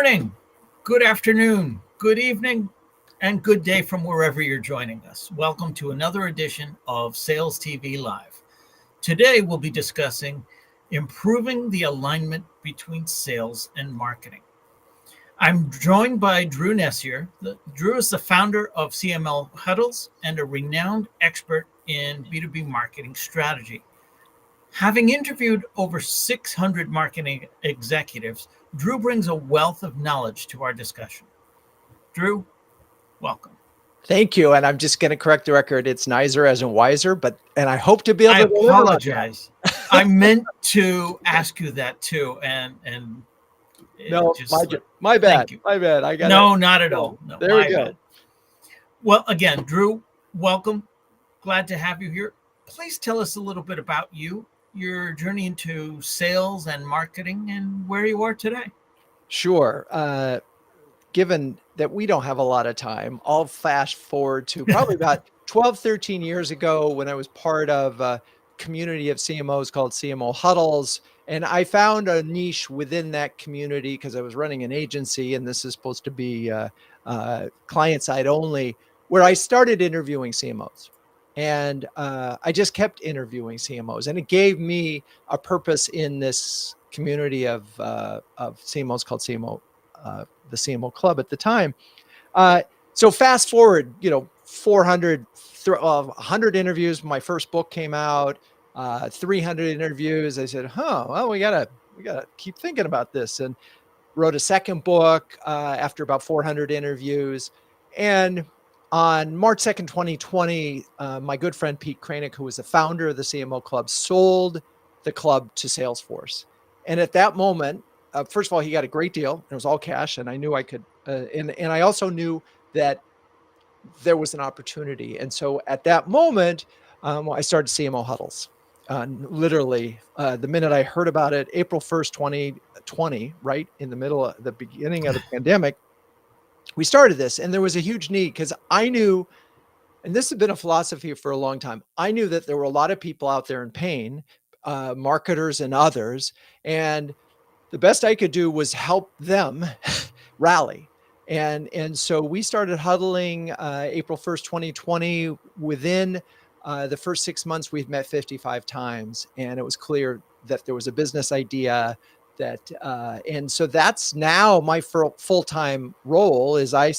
morning, good afternoon, good evening, and good day from wherever you're joining us. Welcome to another edition of Sales TV Live. Today, we'll be discussing improving the alignment between sales and marketing. I'm joined by Drew Neisser. Drew is the founder of CMO Huddles and a renowned expert in B2B marketing strategy. Having interviewed over 600 marketing executives, Drew brings a wealth of knowledge to our discussion. Drew, welcome. Thank you. And I'm just going to correct the record. It's Neisser as in wiser, and I hope to be able I to deliver on that. apologize. I meant to ask you that too, and no, just my bad. Thank you. My bad. I got No, not at all. No, there we go. Bad. Well, again, Drew, welcome. Glad to have you here. Please tell us a little bit about you, your journey into sales and marketing, and where you are today. Sure. Given that we don't have a lot of time, I'll fast forward to probably about 12, 13 years ago when I was part of a community of CMOs called CMO Huddles. And I found a niche within that community because I was running an agency, and this is supposed to be client side only, where I started interviewing CMOs. And I just kept interviewing CMOs, and it gave me a purpose in this community of CMOs called the CMO Club at the time. So fast forward, 400, 100 interviews. My first book came out, 300 interviews. I said, well, we gotta keep thinking about this, and wrote a second book after about 400 interviews. And on March 2nd, 2020, my good friend Pete Kranick, who was the founder of the CMO Club, sold the club to Salesforce. And at that moment, first of all, he got a great deal. It was all cash, and I knew I could. And I also knew that there was an opportunity. And so at that moment, I started CMO Huddles. Literally, the minute I heard about it, April 1st, 2020, right in the beginning of the pandemic, we started this. And there was a huge need because I knew, and this has been a philosophy for a long time, I knew that there were a lot of people out there in pain, marketers and others. And the best I could do was help them rally. And so we started huddling April 1st, 2020. Within the first 6 months, we've met 55 times. And it was clear that there was a business idea and so that's now my full-time role is I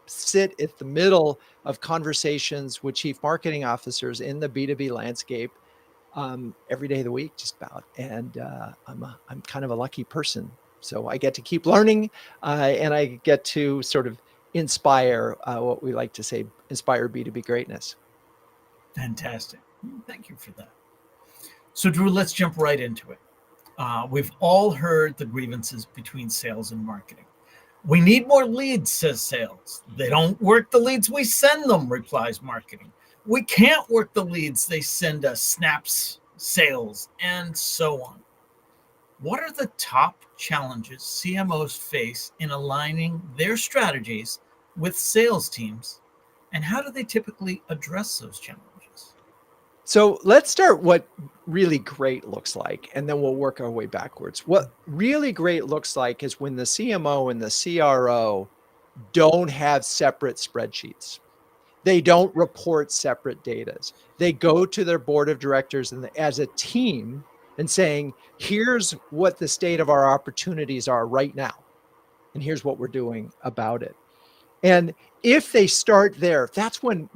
sit at the middle of conversations with chief marketing officers in the B2B landscape every day of the week, just about. And I'm kind of a lucky person. So I get to keep learning and I get to sort of inspire what we like to say, inspire B2B greatness. Fantastic. Thank you for that. So Drew, let's jump right into it. We've all heard the grievances between sales and marketing. We need more leads, says sales. They don't work the leads we send them, replies marketing. We can't work the leads they send us, snaps sales, and so on. What are the top challenges CMOs face in aligning their strategies with sales teams, and how do they typically address those challenges? So let's start what really great looks like, and then we'll work our way backwards. What really great looks like is when the CMO and the CRO don't have separate spreadsheets. They don't report separate data. They go to their board of directors and as a team and saying, here's what the state of our opportunities are right now. And here's what we're doing about it. And if they start there, that's when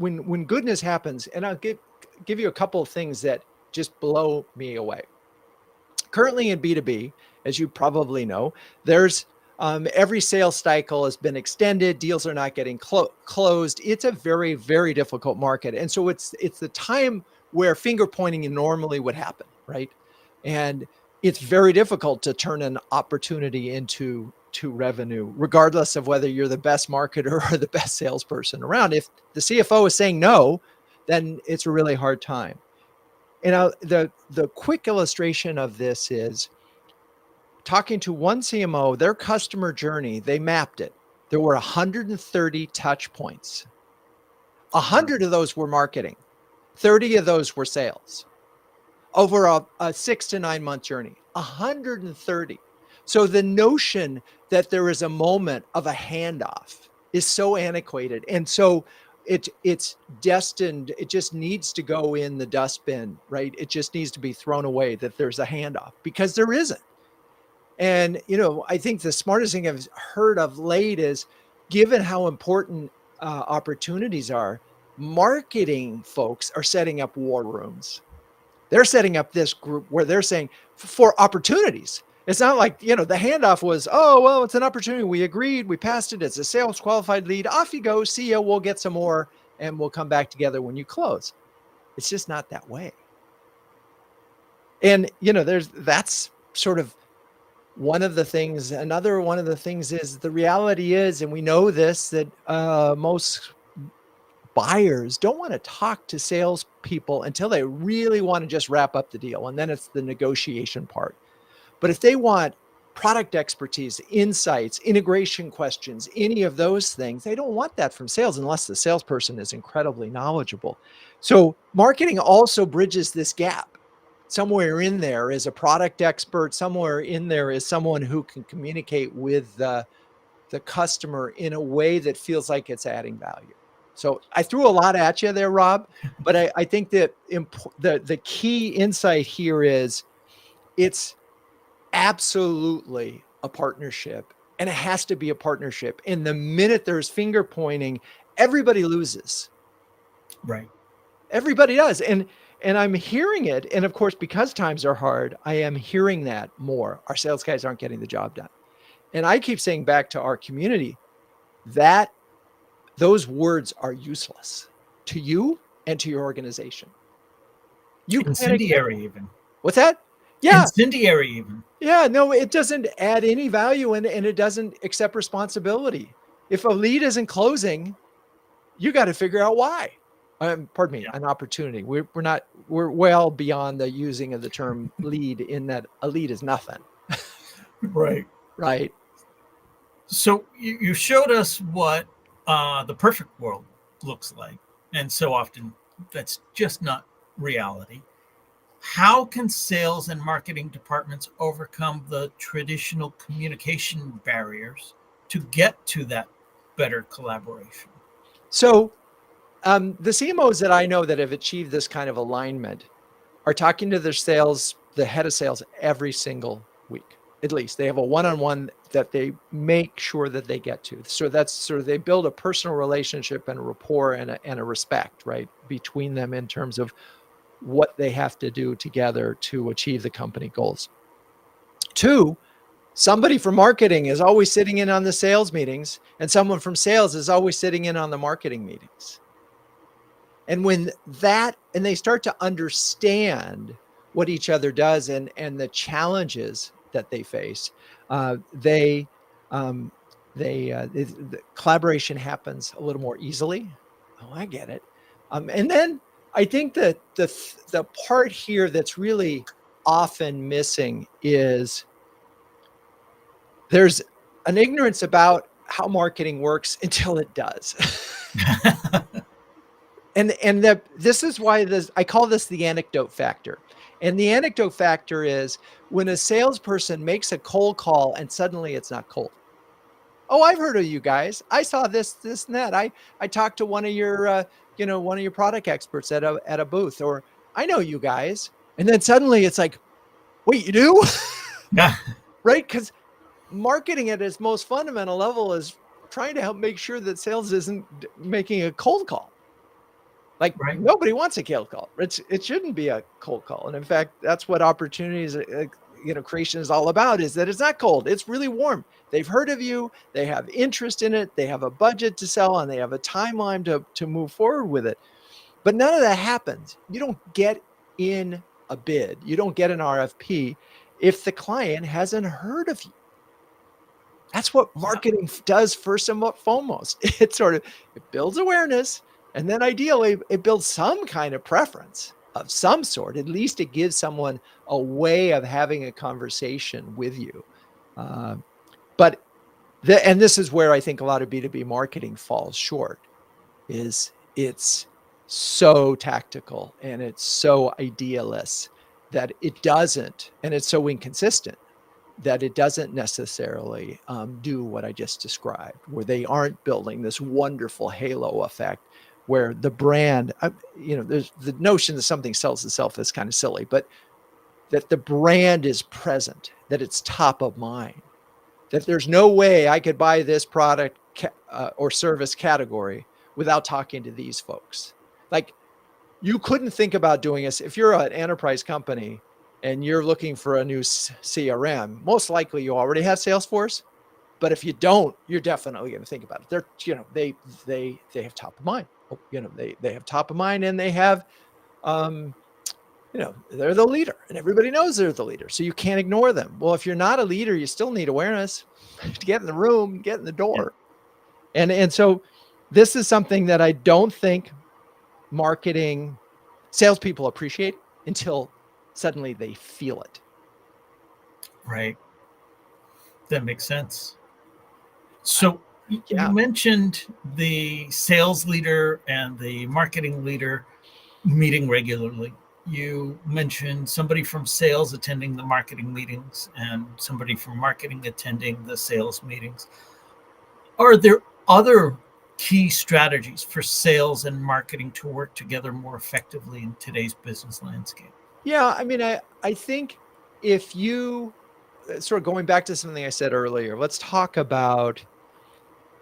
goodness happens. And I'll give you a couple of things that just blow me away. Currently in B2B, as you probably know, there's every sales cycle has been extended. Deals are not getting closed. It's a very, very difficult market. And so it's the time where finger pointing normally would happen, right? And it's very difficult to turn an opportunity into revenue, regardless of whether you're the best marketer or the best salesperson around. If the CFO is saying no, then it's a really hard time. And the quick illustration of this is talking to one CMO, their customer journey, they mapped it. There were 130 touch points. 100 of those were marketing. 30 of those were sales over a 6 to 9 month journey. 130. So the notion that there is a moment of a handoff is so antiquated. And so it's destined, it just needs to go in the dustbin, right? It just needs to be thrown away that there's a handoff, because there isn't. And, I think the smartest thing I've heard of late is, given how important opportunities are, marketing folks are setting up war rooms. They're setting up this group where they're saying for opportunities. It's not like, the handoff was, oh, well, it's an opportunity. We agreed, we passed it. It's a sales qualified lead. Off you go. See you. We'll get some more and we'll come back together when you close. It's just not that way. And, that's sort of one of the things. Another one of the things is, the reality is, and we know this, that most buyers don't want to talk to salespeople until they really want to just wrap up the deal. And then it's the negotiation part. But if they want product expertise, insights, integration questions, any of those things, they don't want that from sales unless the salesperson is incredibly knowledgeable. So marketing also bridges this gap. Somewhere in there is a product expert. Somewhere in there is someone who can communicate with the customer in a way that feels like it's adding value. So I threw a lot at you there, Rob, but I think that the key insight here is, it's absolutely a partnership, and it has to be a partnership. And the minute there's finger pointing, everybody loses. Right. Everybody does. And I'm hearing it. And of course, because times are hard, I am hearing that more. Our sales guys aren't getting the job done. And I keep saying back to our community that those words are useless to you and to your organization. You can't Incendiary even. What's that? Yeah. Incendiary even. Yeah, no, it doesn't add any value, and it doesn't accept responsibility. If a lead isn't closing, you got to figure out why. Pardon me, an opportunity. We're well beyond the using of the term lead, in that a lead is nothing. Right. Right. So you showed us what the perfect world looks like. And so often that's just not reality. How can sales and marketing departments overcome the traditional communication barriers to get to that better collaboration? So the CMOs that I know that have achieved this kind of alignment are talking to the head of sales every single week. At least they have a one-on-one that they make sure that they get to. So that's sort of, they build a personal relationship and a rapport and a respect, right, between them in terms of what they have to do together to achieve the company goals. 2, somebody from marketing is always sitting in on the sales meetings, and someone from sales is always sitting in on the marketing meetings. And when they start to understand what each other does and the challenges that they face, the collaboration happens a little more easily. Oh, I get it. And then I think that the part here that's really often missing is, there's an ignorance about how marketing works until it does. And this is why I call this the anecdote factor. And the anecdote factor is when a salesperson makes a cold call and suddenly it's not cold. Oh, I've heard of you guys. I saw this, and that. I talked to one of your, one of your product experts at a booth, or I know you guys. And then suddenly it's like, wait, you do? Right? Because marketing at its most fundamental level is trying to help make sure that sales isn't making a cold call. Like, right. Nobody wants a cold call. It shouldn't be a cold call. And in fact, that's what opportunities, creation is all about, is that it's not cold. It's really warm. They've heard of you. They have interest in it. They have a budget to sell, and they have a timeline to move forward with it. But none of that happens. You don't get in a bid. You don't get an RFP if the client hasn't heard of you. That's what marketing does first and foremost. It builds awareness. And then ideally, it builds some kind of preference of some sort. At least it gives someone a way of having a conversation with you. And this is where I think a lot of B2B marketing falls short, is it's so tactical and it's so idealist that it doesn't, and it's so inconsistent, that it doesn't necessarily do what I just described, where they aren't building this wonderful halo effect where the brand, there's the notion that something sells itself is kind of silly, but that the brand is present, that it's top of mind, that there's no way I could buy this product or service category without talking to these folks. Like, you couldn't think about doing this if you're an enterprise company and you're looking for a new CRM. Most likely you already have Salesforce, but if you don't, you're definitely going to think about it. They have top of mind. They have top of mind, and they have they're the leader, and everybody knows they're the leader. So you can't ignore them. Well, if you're not a leader, you still need awareness to get in the room, get in the door. And so this is something that I don't think marketing salespeople appreciate until suddenly they feel it. Right. That makes sense. So you mentioned the sales leader and the marketing leader meeting regularly. You mentioned somebody from sales attending the marketing meetings and somebody from marketing attending the sales meetings. Are there other key strategies for sales and marketing to work together more effectively in today's business landscape? Yeah, I mean, I think if you sort of going back to something I said earlier, let's talk about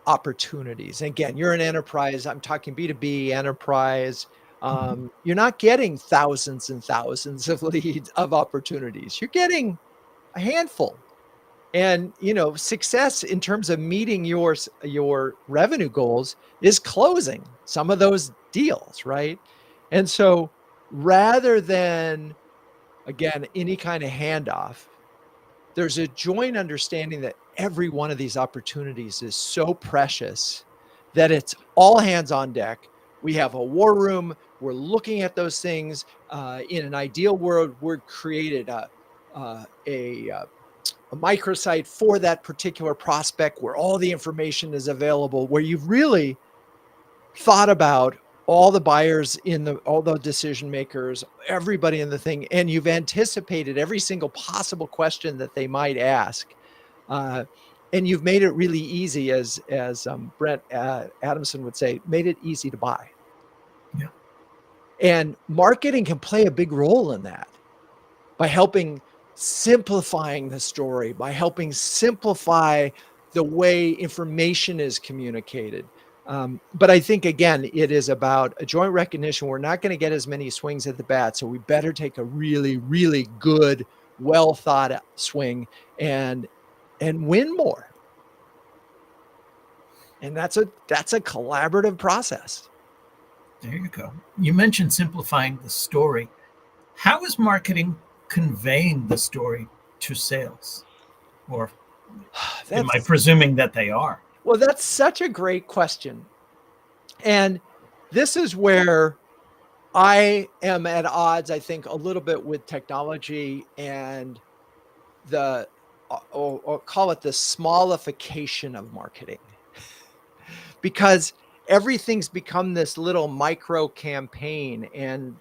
opportunities. And again, you're an enterprise. I'm talking B2B enterprise. You're not getting thousands and thousands of leads of opportunities. You're getting a handful. And success in terms of meeting your revenue goals is closing some of those deals, right? And so rather than, again, any kind of handoff, there's a joint understanding that every one of these opportunities is so precious that it's all hands on deck. We have a war room. We're looking at those things. In an ideal world, we're created a microsite for that particular prospect where all the information is available, where you've really thought about all the buyers all the decision makers, everybody in the thing, and you've anticipated every single possible question that they might ask. And you've made it really easy, as Brent Adamson would say, made it easy to buy. Yeah. And marketing can play a big role in that by helping simplifying the story, by helping simplify the way information is communicated. But I think, again, it is about a joint recognition. We're not going to get as many swings at the bat, so we better take a really, really good, well thought out swing and win more. And that's a collaborative process. There you go. You mentioned simplifying the story. How is marketing conveying the story to sales? Or am I presuming that they are? Well, that's such a great question. And this is where I am at odds, I think, a little bit with technology and I'll call it the smallification of marketing. Because everything's become this little micro campaign, and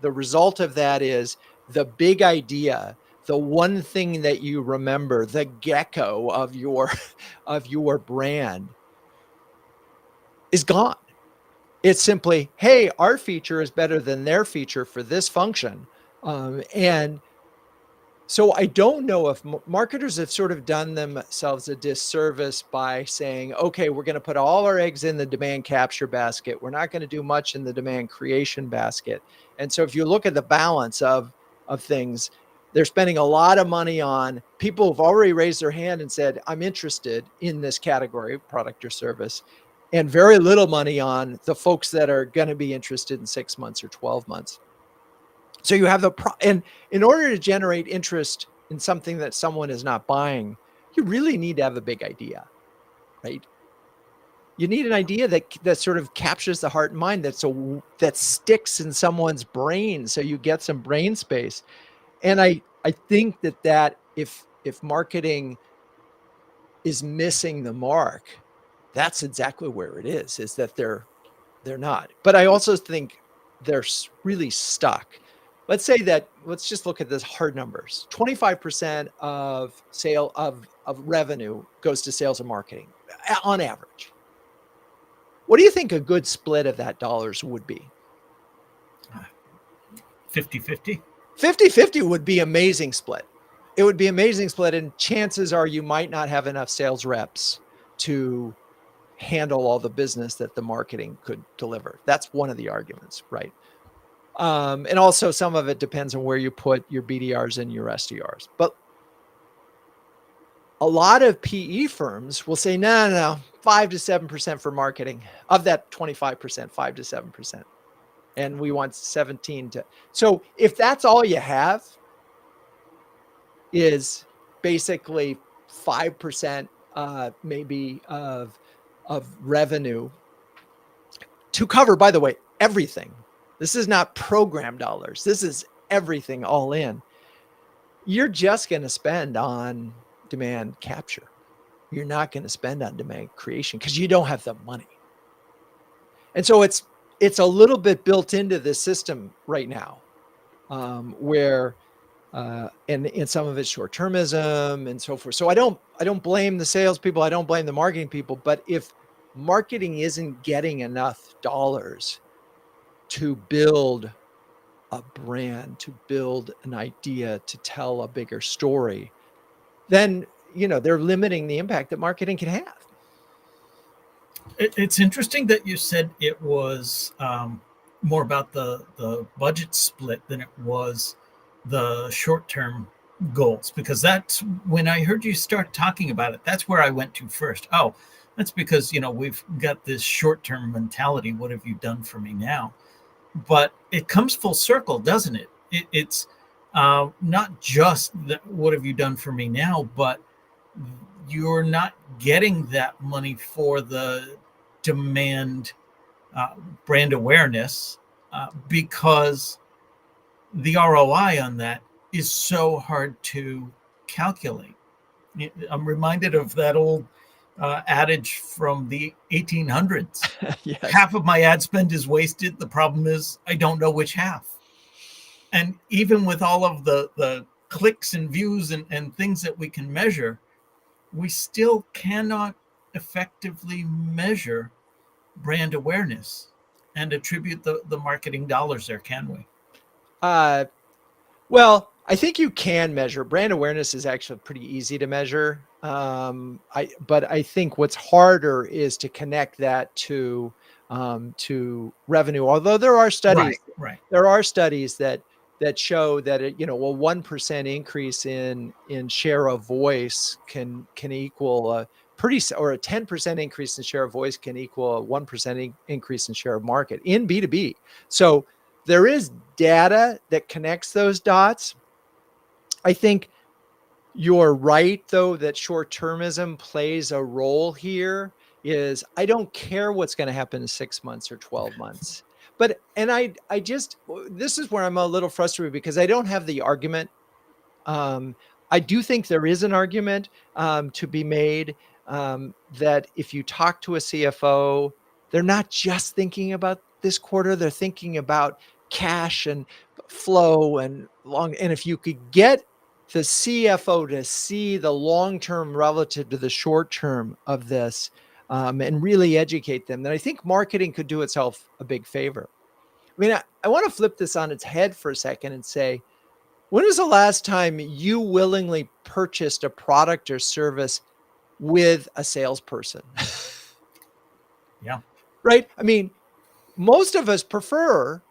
the result of that is the big idea, the one thing that you remember, the gecko of your brand is gone. It's simply, hey, our feature is better than their feature for this function. And so I don't know if marketers have sort of done themselves a disservice by saying, okay, we're going to put all our eggs in the demand capture basket. We're not going to do much in the demand creation basket. And so if you look at the balance of things, they're spending a lot of money on people who've already raised their hand and said, I'm interested in this category, product or service, and very little money on the folks that are going to be interested in 6 months or 12 months. So you have and in order to generate interest in something that someone is not buying, you really need to have a big idea, right? You need an idea that sort of captures the heart and mind, that sticks in someone's brain, so you get some brain space. And I think that if marketing is missing the mark, that's exactly where it is that they're not. But I also think they're really stuck let's say that, let's just look at this hard numbers. 25% of revenue goes to sales and marketing on average. What do you think a good split of that dollars would be? 50-50. 50-50 would be amazing split. It would be amazing split. And chances are you might not have enough sales reps to handle all the business that the marketing could deliver. That's one of the arguments, right? And also some of it depends on where you put your BDRs and your SDRs. But a lot of PE firms will say, no, 5 to 7% for marketing. Of that 25%, 5 to 7%. And we want 17 to. So if that's all you have, is basically 5% maybe of revenue to cover, by the way, everything. This is not program dollars. This is everything all in. You're just going to spend on demand capture. You're not going to spend on demand creation because you don't have the money. And so it's a little bit built into the system right now, where and some of it's short-termism and so forth. So I don't blame the salespeople. I don't blame the marketing people. But if marketing isn't getting enough dollars to build a brand, to build an idea, to tell a bigger story, then they're limiting the impact that marketing can have. It's interesting that you said it was more about the budget split than it was the short-term goals, because that's when I heard you start talking about it, that's where I went to first. Oh, that's because we've got this short-term mentality. What have you done for me now? But it comes full circle, doesn't it? It's not just that, what have you done for me now, but you're not getting that money for the demand brand awareness because the ROI on that is so hard to calculate. I'm reminded of that old adage from the 1800s. Yes. Half of my ad spend is wasted. The problem is I don't know which half. And even with all of the clicks and views and things that we can measure, we still cannot effectively measure brand awareness and attribute the marketing dollars there, can we? Well, I think you can measure. Brand awareness is actually pretty easy to measure. But I think what's harder is to connect that to revenue. Although there are studies, right. There are studies that show that a 1% increase in share of voice can equal a 10% increase in share of voice can equal a 1% increase in share of market in B2B. So there is data that connects those dots. I think you're right, though, that short-termism plays a role here. I don't care what's going to happen in 6 months or 12 months. This is where I'm a little frustrated because I don't have the argument. I do think there is an argument to be made that if you talk to a CFO, they're not just thinking about this quarter, they're thinking about cash and flow and if you could get the CFO to see the long-term relative to the short-term of this and really educate them, then I think marketing could do itself a big favor. I mean, I want to flip this on its head for a second and say, when was the last time you willingly purchased a product or service with a salesperson? Yeah. Right? I mean, most of us prefer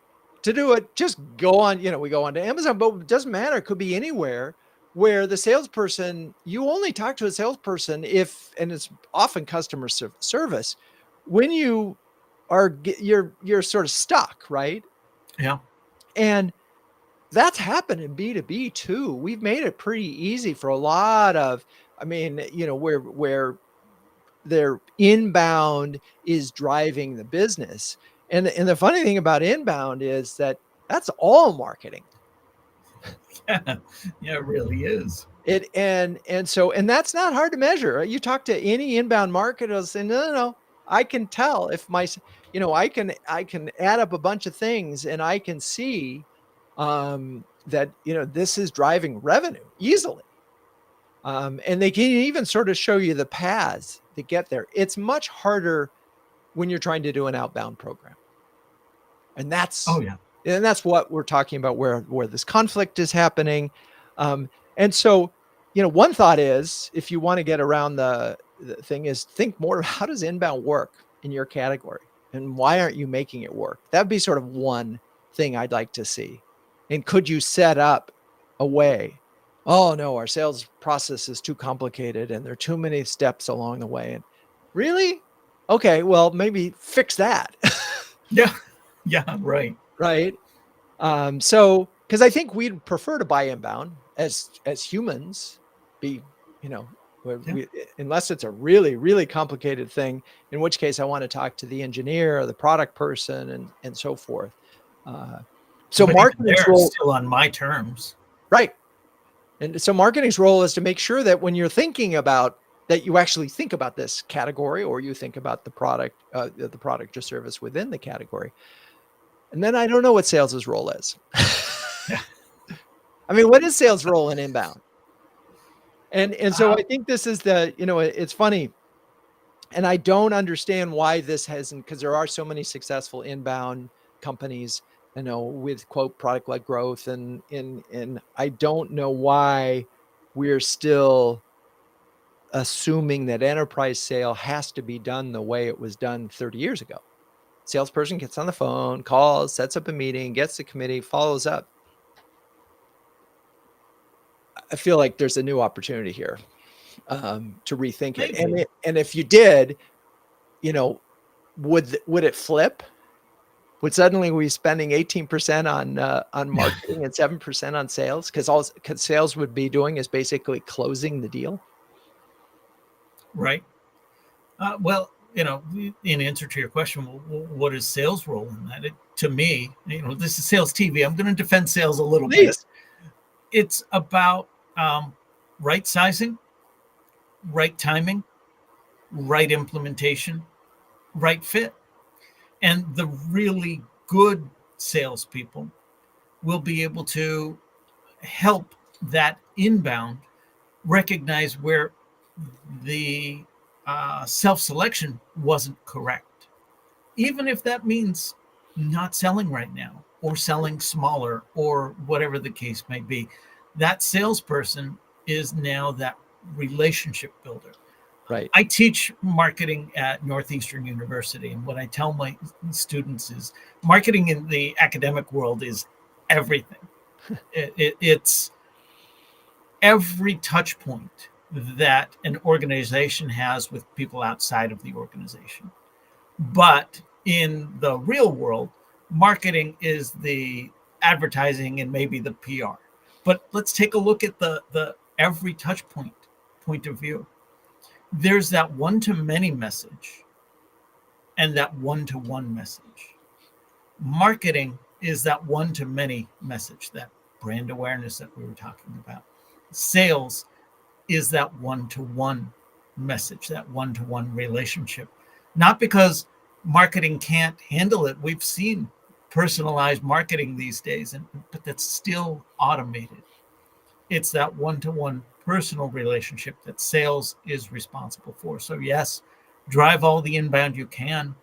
to do it, just go on, we go on to Amazon, but it doesn't matter. It could be anywhere where the salesperson, you only talk to a salesperson and it's often customer service, when you're sort of stuck, right? Yeah. And that's happened in B2B too. We've made it pretty easy for a lot of, where their inbound is driving the business. And the funny thing about inbound is that that's all marketing. Yeah, it really is. And that's not hard to measure. You talk to any inbound marketer, they'll say, no, I can tell if I can add up a bunch of things and I can see that, this is driving revenue easily. And they can even sort of show you the paths to get there. It's much harder when you're trying to do an outbound program. And Oh yeah. that's what we're talking about, where this conflict is happening. And so, one thought is, if you want to get around the thing, is think more, how does inbound work in your category? And why aren't you making it work? That'd be sort of one thing I'd like to see. And could you set up a way? Oh no, our sales process is too complicated and there are too many steps along the way. And really? Okay, well, maybe fix that. Yeah. Yeah. Right. Right. So, because I think we'd prefer to buy inbound as humans, be, Yeah. unless it's a really, really complicated thing, in which case I want to talk to the engineer or the product person and so forth. So But even marketing's there, role, still on my terms. right. And so marketing's role is to make sure that when you're thinking about that, you actually think about this category, or you think about the product or service within the category. And then I don't know what sales's role is. Yeah. I mean, what is sales role in inbound? And so Uh, I think this is it's funny. And I don't understand why this hasn't, because there are so many successful inbound companies, with quote product led growth. And I don't know why we're still assuming that enterprise sale has to be done the way it was done 30 years ago. Salesperson gets on the phone, calls, sets up a meeting, gets the committee, follows up. I feel like there's a new opportunity here, to rethink it. maybe. And if you did, you know, would it flip? Would suddenly we spending 18% on marketing and 7% on sales? Because all sales would be doing is basically closing the deal. Right. Well, in answer to your question, what is sales role in that? To me, this is sales TV. I'm going to defend sales a little bit. Please. It's about right sizing, right timing, right implementation, right fit. And the really good salespeople will be able to help that inbound recognize where the self selection wasn't correct, even if that means not selling right now or selling smaller or whatever the case may be. That salesperson is now that relationship builder. Right. I teach marketing at Northeastern University, and what I tell my students is marketing in the academic world is everything. It's every touch point that an organization has with people outside of the organization. But in the real world, marketing is the advertising and maybe the PR. But let's take a look at the every touch point of view. There's that one to many message and that one to one message. Marketing is that one to many message, that brand awareness that we were talking about. Sales is that one to one message, that one to one relationship. Not because marketing can't handle it. We've seen personalized marketing these days, but that's still automated. It's that one to one personal relationship that sales is responsible for. So, yes, drive all the inbound you can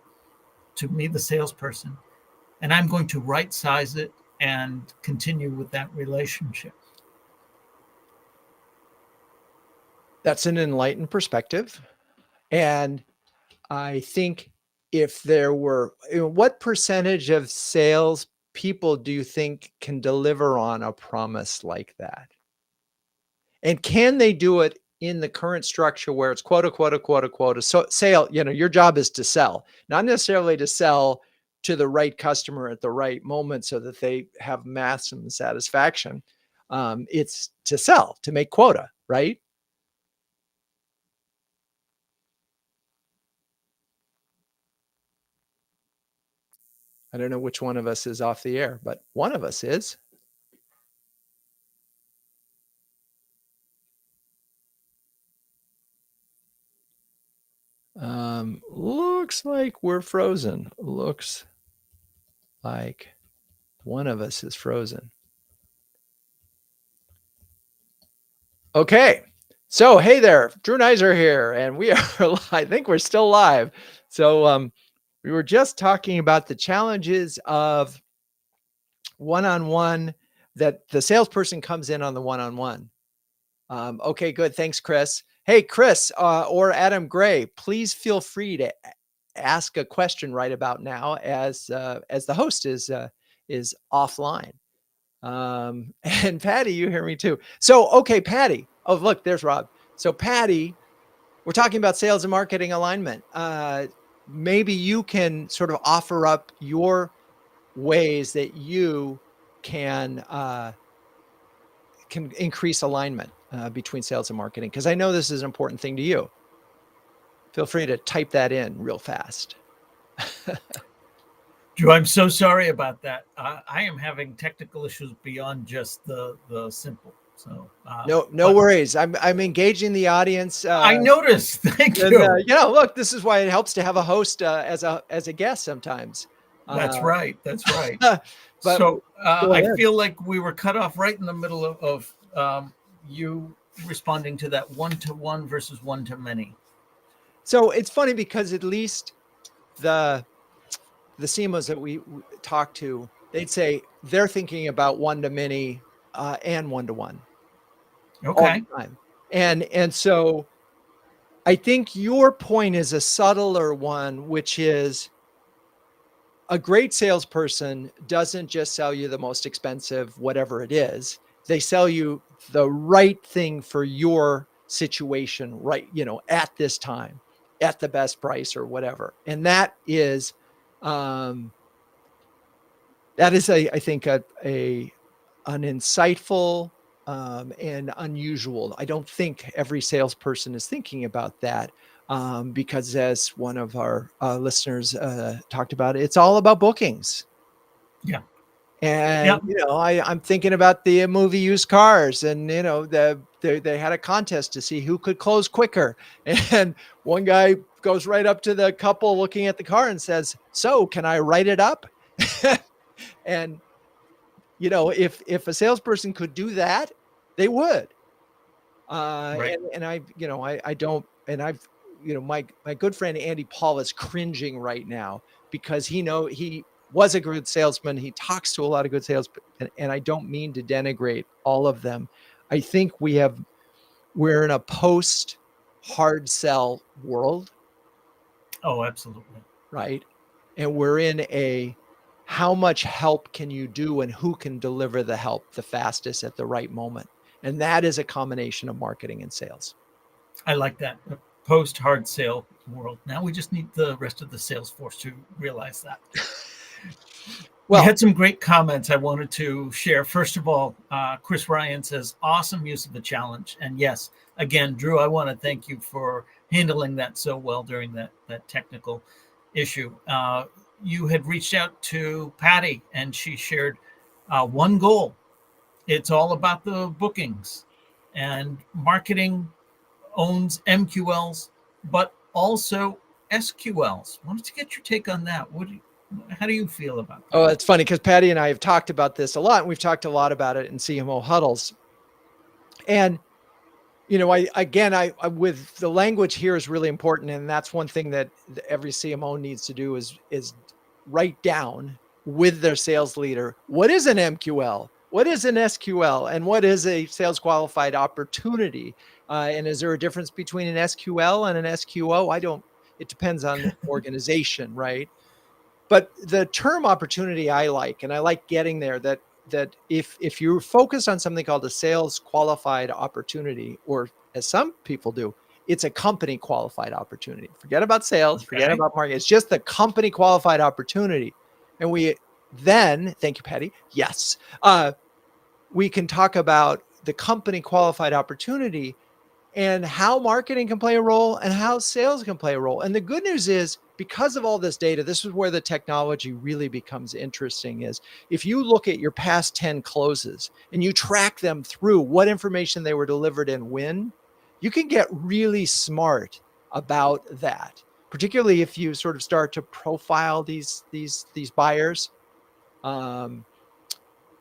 to me, the salesperson, and I'm going to right size it and continue with that relationship. That's an enlightened perspective. And I think, if there were, what percentage of sales people do you think can deliver on a promise like that? And can they do it in the current structure where it's quota, quota, quota, quota? So sale, your job is to sell, not necessarily to sell to the right customer at the right moment so that they have maximum satisfaction. It's to sell, to make quota, right? I don't know which one of us is off the air, but one of us is. Looks like we're frozen. Looks like one of us is frozen. Okay. So, hey there, Drew Neisser here, and we are, I think we're still live. So, we were just talking about the challenges of one-on-one, that the salesperson comes in on the one-on-one. Okay, good. Thanks, Chris. Hey, Chris, or Adam Gray, please feel free to ask a question right about now as the host is offline. And Patty, you hear me too. So, okay, Patty. Oh, look, there's Rob. So, Patty, we're talking about sales and marketing alignment. Maybe you can sort of offer up your ways that you can increase alignment between sales and marketing, because I know this is an important thing to you. Feel free to type that in real fast. Drew, I'm so sorry about that. I am having technical issues beyond just the simple. So No worries. I'm engaging the audience. I noticed. Thank And you. look, this is why it helps to have a host as a guest sometimes. That's right. That's right. But So go I ahead. feel like we were cut off right in the middle of you responding to that one-to-one versus one-to-many. So it's funny because at least the CMOs that we talk to, they'd say they're thinking about one-to-many and one-to-one all Okay. the time. And so I think your point is a subtler one, which is a great salesperson doesn't just sell you the most expensive, whatever it is. They sell you the right thing for your situation, right? At this time, at the best price or whatever. And um, I think an insightful and unusual. I don't think every salesperson is thinking about that. Because as one of our listeners talked about, it's all about bookings. Yeah. And Yeah. I'm thinking about the movie Used Cars, and they had a contest to see who could close quicker, and one guy goes right up to the couple looking at the car and says, "So, can I write it up?" And if a salesperson could do that, they would. Right. And I don't, and I've, my good friend Andy Paul is cringing right now because he was a good salesman. He talks to a lot of good sales, and I don't mean to denigrate all of them. I think we're in a post hard sell world, Oh, absolutely. right? And we're in a how much help can you do and who can deliver the help the fastest at the right moment. And that is a combination of marketing and sales. I like that. Post hard sale world. Now we just need the rest of the sales force to realize that. We Well, had some great comments I wanted to share. First of all, Chris Ryan says, awesome use of the challenge. And yes, again, Drew, I want to thank you for handling that so well during that technical issue. You had reached out to Patty and she shared one goal. It's all about the bookings, and marketing owns MQLs, but also SQLs. Wanted to get your take on that. How do you feel about that? oh, it's funny because Patty and I have talked about this a lot. And we've talked a lot about it in CMO huddles. And I with the language here is really important, and that's one thing that every CMO needs to do is write down with their sales leader what is an MQL, what is an SQL, and what is a sales qualified opportunity. And is there a difference between an SQL and an SQO? I don't. It depends on the organization, right? But the term opportunity I like, and I like getting there, that if you focus on something called a sales qualified opportunity, or as some people do, it's a company qualified opportunity. Forget about sales, forget Okay. about marketing. It's just the company qualified opportunity. And thank you, Patty. Yes. We can talk about the company qualified opportunity and how marketing can play a role and how sales can play a role. And the good news is, because of all this data, this is where the technology really becomes interesting. Is if you look at your past 10 closes and you track them through what information they were delivered and when, you can get really smart about that, particularly if you sort of start to profile these buyers. Um,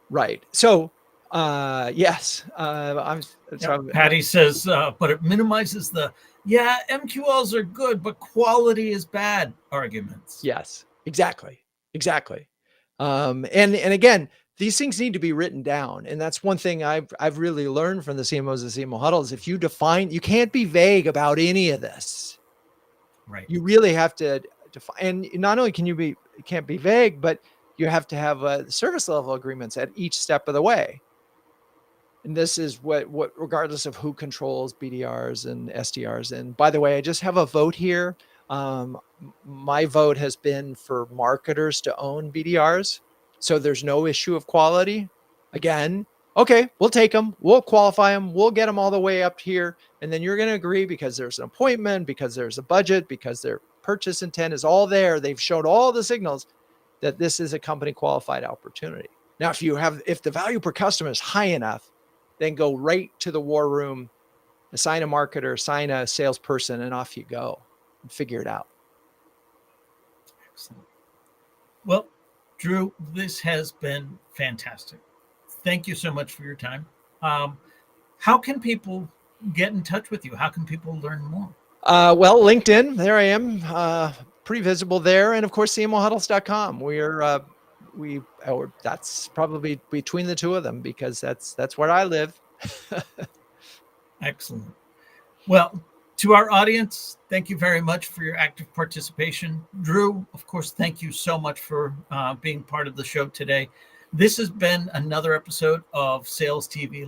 right. So Yes. Patty says, but it minimizes the, MQLs are good, but quality is bad arguments. Yes, exactly. And again, these things need to be written down. And that's one thing I've really learned from the CMOs and CMO huddles. If you define, you can't be vague about any of this. Right. You really have to define, and not only can't be vague, but you have to have service level agreements at each step of the way. And this is what regardless of who controls BDRs and SDRs. And by the way, I just have a vote here. My vote has been for marketers to own BDRs. So there's no issue of quality. Again, okay, we'll take them, we'll qualify them, we'll get them all the way up here. And then you're going to agree because there's an appointment, because there's a budget, because their purchase intent is all there. They've showed all the signals that this is a company qualified opportunity. Now, if the value per customer is high enough, then go right to the war room, assign a marketer, assign a salesperson, and off you go and figure it out. Excellent. Well, Drew, this has been fantastic. Thank you so much for your time. How can people get in touch with you? How can people learn more? Well, LinkedIn, there I am, pretty visible there. And of course, CMOHuddles.com. That's probably between the two of them because that's where I live. Excellent. Well, to our audience, thank you very much for your active participation. Drew, of course, thank you so much for being part of the show today. This has been another episode of Sales TV